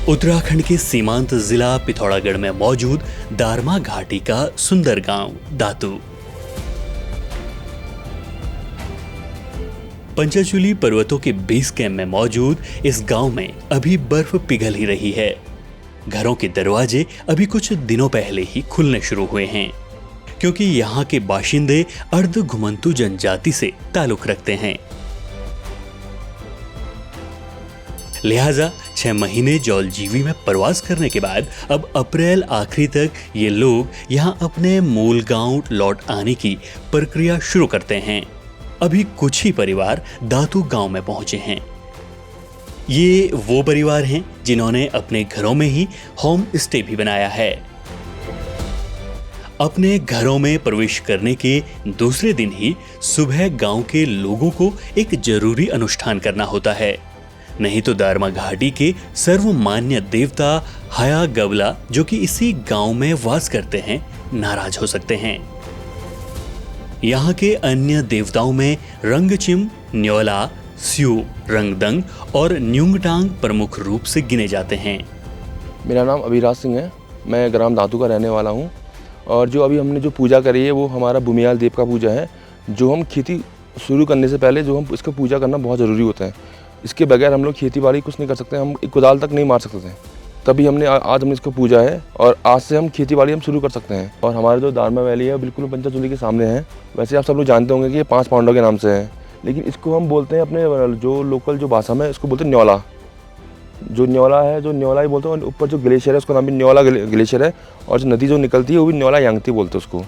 उत्तराखंड के सीमांत जिला पिथौरागढ़ में मौजूद दारमा घाटी का सुंदर गांव दातू। पंचाचूली पर्वतों के बेस कैंप में मौजूद इस गांव में अभी बर्फ पिघल ही रही है। घरों के दरवाजे अभी कुछ दिनों पहले ही खुलने शुरू हुए हैं, क्योंकि यहाँ के बाशिंदे अर्ध घुमंतु जनजाति से ताल्लुक रखते हैं। लिहाजा 6 महीने जौलजीबी में प्रवास करने के बाद अब अप्रैल आखिरी तक ये लोग यहाँ अपने मूल गांव लौट आने की प्रक्रिया शुरू करते हैं। अभी कुछ ही परिवार दातू गांव में पहुंचे हैं। ये वो परिवार हैं जिन्होंने अपने घरों में ही होम स्टे भी बनाया है। अपने घरों में प्रवेश करने के दूसरे दिन ही सुबह गांव के लोगों को एक जरूरी अनुष्ठान करना होता है, नहीं तो दारमा घाटी के सर्वमान्य देवता हया गबला, जो कि इसी गांव में वास करते हैं, नाराज हो सकते हैं। यहाँ के अन्य देवताओं में रंगचिम, न्योला, स्यू, रंगदंग और न्युंगटांग प्रमुख रूप से गिने जाते हैं। मेरा नाम अभिराज सिंह है। मैं ग्राम दातू का रहने वाला हूँ। और जो अभी हमने जो पूजा करी है वो हमारा भूमियाल देव का पूजा है। जो हम खेती शुरू करने से पहले जो हम इसका पूजा करना बहुत ज़रूरी होता है। इसके बगैर हम लोग खेती बाड़ी कुछ नहीं कर सकते, हम एक कुदाल तक नहीं मार सकते थे। तभी आज हमने इसको पूजा है और आज से हम खेती बाड़ी हम शुरू कर सकते हैं। और हमारा जो दारमा वैली है बिल्कुल पंचाचूली के सामने है। वैसे आप सब लोग जानते होंगे कि ये 5 पांडवों के नाम से है, लेकिन इसको हम बोलते हैं अपने जो लोकल जो भाषा में इसको बोलते हैं न्योला। जो न्योला है, जो न्योला ही बोलते हैं। ऊपर जो ग्लेशियर है उसका नाम भी न्योला ग्लेशियर है। और जो नदी जो निकलती है वो भी न्योला यांगती बोलते हैं उसको।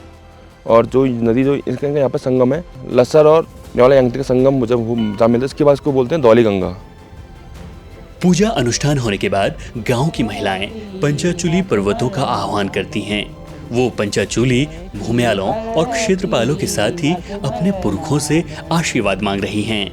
और जो नदी जो इसके यहाँ पर संगम है, लस्सर और न्योला यांगती का संगम जब जहाँ मिलता है इसके बाद इसको बोलते हैं धौली गंगा। पूजा अनुष्ठान होने के बाद गांव की महिलाएं पंचाचूली पर्वतों का आह्वान करती हैं। वो पंचाचूली भूमियालों और क्षेत्रपालों के साथ ही अपने पुरखों से आशीर्वाद मांग रही हैं।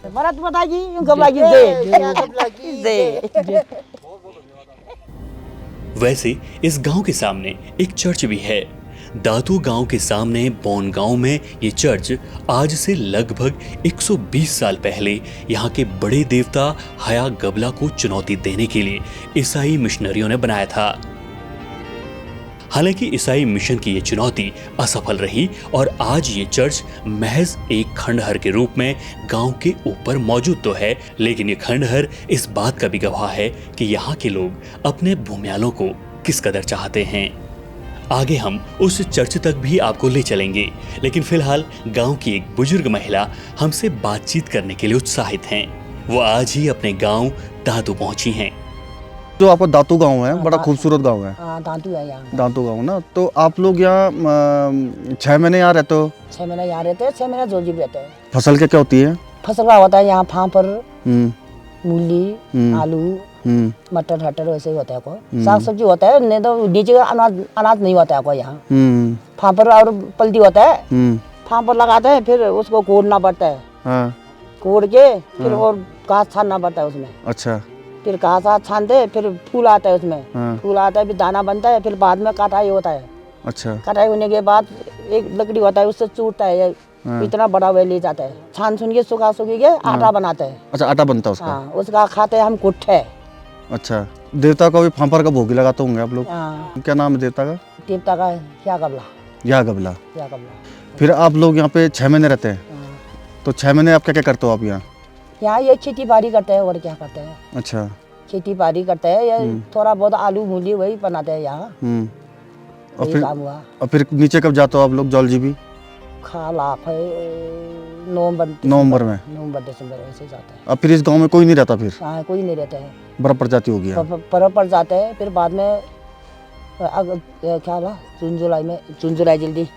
भारत माता की गबला की जय। वैसे इस गांव के सामने एक चर्च भी है। दातू गांव के सामने बोन गांव में ये चर्च आज से लगभग 120 साल पहले यहाँ के बड़े देवता हया गबला को चुनौती देने के लिए ईसाई मिशनरियों ने बनाया था। हालांकि ईसाई मिशन की ये चुनौती असफल रही और आज ये चर्च महज एक खंडहर के रूप में गांव के ऊपर मौजूद तो है, लेकिन ये खंडहर इस बात का भी गवाह है कि यहाँ के लोग अपने भूमियालों को किस कदर चाहते हैं। आगे हम उस चर्च तक भी आपको ले चलेंगे, लेकिन फिलहाल गांव की एक बुजुर्ग महिला हमसे बातचीत करने के लिए उत्साहित हैं। वो आज ही अपने गांव दातू पहुंची हैं। जो आपका दातू गांव है, बड़ा खूबसूरत गांव है। दातू है यहाँ। दातू गांव ना, तो आप लोग यहाँ 6 महीने यहाँ रहते हो? 6 महीने यहाँ रहते हैं, 6 महीने जौलजीबी रहते हैं। फसल क्या क्या होती है? फसल का होता है यहाँ फापर, मूली, आलू, मटर हटर वैसे ही होता है। को साग सब्जी होता है, नहीं तो नीचे का अनाज नहीं होता है को यहाँ। फापर और पलटी होता है। फापर लगाते हैं, फिर उसको कोड़ना पड़ता है। कोड़ के फिर और घास छानना पड़ता है उसमें। अच्छा। फिर घास छानते हैं, फिर फूल आता है उसमें। फूल आता है, फिर दाना बनता है, फिर बाद में कटाई होता है। अच्छा। कटाई होने के बाद एक लकड़ी होता है, उससे चूटता है। इतना बड़ा वे ले जाता है, छान सुन के सुखा सुखी के आटा बनाते हैं। अच्छा, आटा बनता है उसका? हाँ, उसका खाते हैं हम कुट्ठे। अच्छा। देवता का भी फांफर का भोग लगाते होंगे आप लोग? क्या नाम है देवता का? देवता का या गबला। या गबला। या गबला। फिर आप लोग यहाँ पे 6 महीने रहते हैं? तो 6 महीने आप क्या क्या करते हो आप यहाँ? यहाँ ये खेती बाड़ी करते हैं और क्या करते हैं। अच्छा। खेती बाड़ी करते हैं, या थोड़ा बहुत आलू मूली वही बनाते हैं यहाँ। और फिर काम हुआ। और फिर नीचे कब जाते हो आप लोग जौलजीबी? नवंबर में, नवंबर दिसंबर ऐसे जाते हैं। अब फिर इस गांव में कोई नहीं रहता? फिर कोई नहीं रहता है। बर्फ पड़ जाती होगी? बर्फ पड़ जाते हैं, फिर बाद में क्या जून जुलाई जल्दी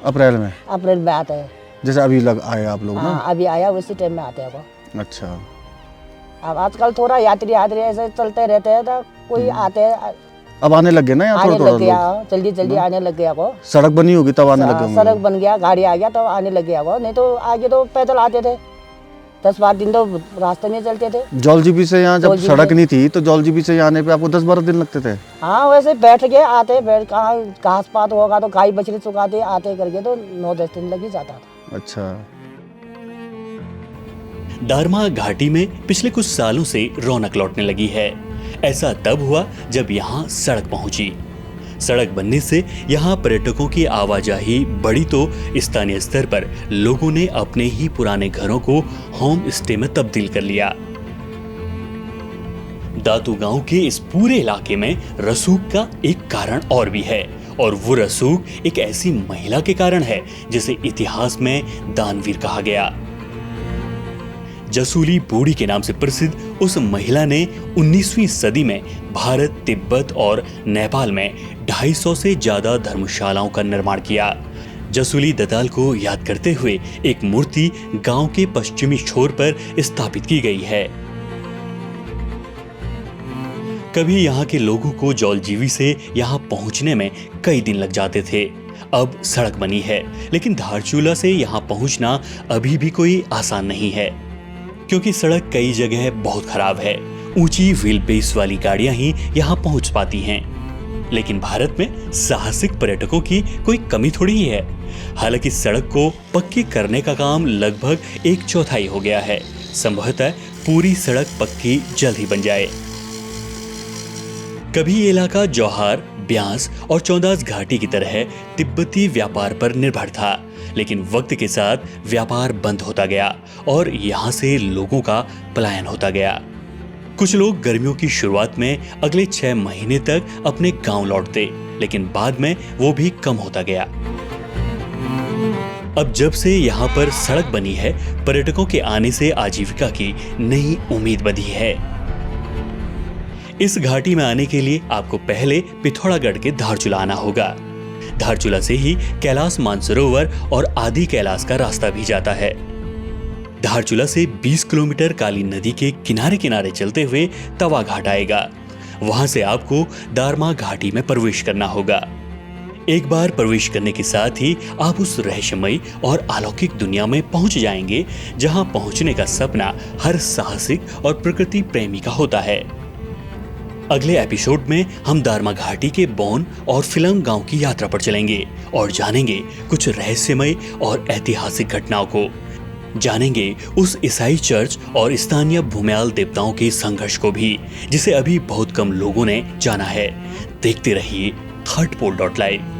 अप्रैल में आता है। जैसे अभी आए आप लोग ना? अभी आया उसी टाइम में आते हैं। अच्छा। अब आजकल थोड़ा यात्री ऐसे चलते रहते हैं, तो कोई आते हैं। अब आने लग गए ना यहाँ? थोड़ा थोड़ा जल्दी आने लग गया को। सड़क बनी होगी तब आने लगे? सड़क बन गया, गाड़ी आ गया तो आने लग गया को, नहीं तो आगे तो पैदल आते थे। 10-12 दिन तो रास्ते में चलते थे। जौलजीबी से यहाँ जब जौलजीबी सड़क से- नहीं थी तो जौलजीबी से आने पे आपको 10-12 दिन लगते थे? हाँ वैसे बैठ के आते, बैठ कहाँ घास पात होगा तो गाय बछड़ी चुकाते आते करके तो 9-10 दिन लग ही जाता था। अच्छा। दारमा घाटी में पिछले कुछ सालों से रौनक लौटने लगी है। ऐसा तब हुआ जब यहाँ सड़क पहुंची। सड़क बनने से यहाँ पर्यटकों की आवाजाही बढ़ी तो स्थानीय स्तर पर लोगों ने अपने ही पुराने घरों को होम स्टे में तब्दील कर लिया। दातू गांव के इस पूरे इलाके में रसूख का एक कारण और भी है, और वो रसूख एक ऐसी महिला के कारण है जिसे इतिहास में दानवीर कहा गया। जसूली बूढ़ी के नाम से प्रसिद्ध उस महिला ने 19वीं सदी में भारत, तिब्बत और नेपाल में 250 से ज्यादा धर्मशालाओं का निर्माण किया। जसूली दताल को याद करते हुए एक मूर्ति गांव के पश्चिमी छोर पर स्थापित की गई है। कभी यहाँ के लोगों को जौलजीबी से यहाँ पहुंचने में कई दिन लग जाते थे। अब सड़क बनी है, लेकिन धारचूला से यहाँ पहुंचना अभी भी कोई आसान नहीं है, क्योंकि सड़क कई जगह बहुत खराब है। ऊंची व्हील बेस वाली गाड़ियां ही यहाँ पहुंच पाती हैं। लेकिन भारत में साहसिक पर्यटकों की कोई कमी थोड़ी ही है। हालांकि सड़क को पक्की करने का काम लगभग 1/4 हो गया है। संभवतः पूरी सड़क पक्की जल्द ही बन जाए। कभी ये इलाका जौहार, ब्यास और चौंदास घाटी की तरह तिब्बती व्यापार पर निर्भर था, लेकिन वक्त के साथ व्यापार बंद होता गया और यहाँ से लोगों का पलायन होता गया। कुछ लोग गर्मियों की शुरुआत में अगले 6 महीने तक अपने गांव लौटते, लेकिन बाद में वो भी कम होता गया। अब जब से यहाँ पर सड़क बनी है, पर्यटकों के आने से आजीविका की नई उम्मीद बंधी है। इस घाटी में आने के लिए आपको पहले पिथौरागढ़ के धारचूला आना होगा। धारचूला से ही कैलाश मानसरोवर और आदि कैलाश का रास्ता भी जाता है। धारचूला से 20 किलोमीटर काली नदी के किनारे किनारे चलते हुए तवा घाट आएगा। वहां से आपको दारमा घाटी में प्रवेश करना होगा। एक बार प्रवेश करने के साथ ही आप उस रहस्यमयी और अलौकिक दुनिया में पहुंच जाएंगे, जहां पहुंचने का सपना हर साहसिक और प्रकृति प्रेमी का होता है। अगले एपिसोड में हम दारमा घाटी के बोन और फिलंग गांव की यात्रा पर चलेंगे और जानेंगे कुछ रहस्यमय और ऐतिहासिक घटनाओं को। जानेंगे उस ईसाई चर्च और स्थानीय भूम्याल देवताओं के संघर्ष को भी, जिसे अभी बहुत कम लोगों ने जाना है। देखते रहिए थर्ड पोल.live।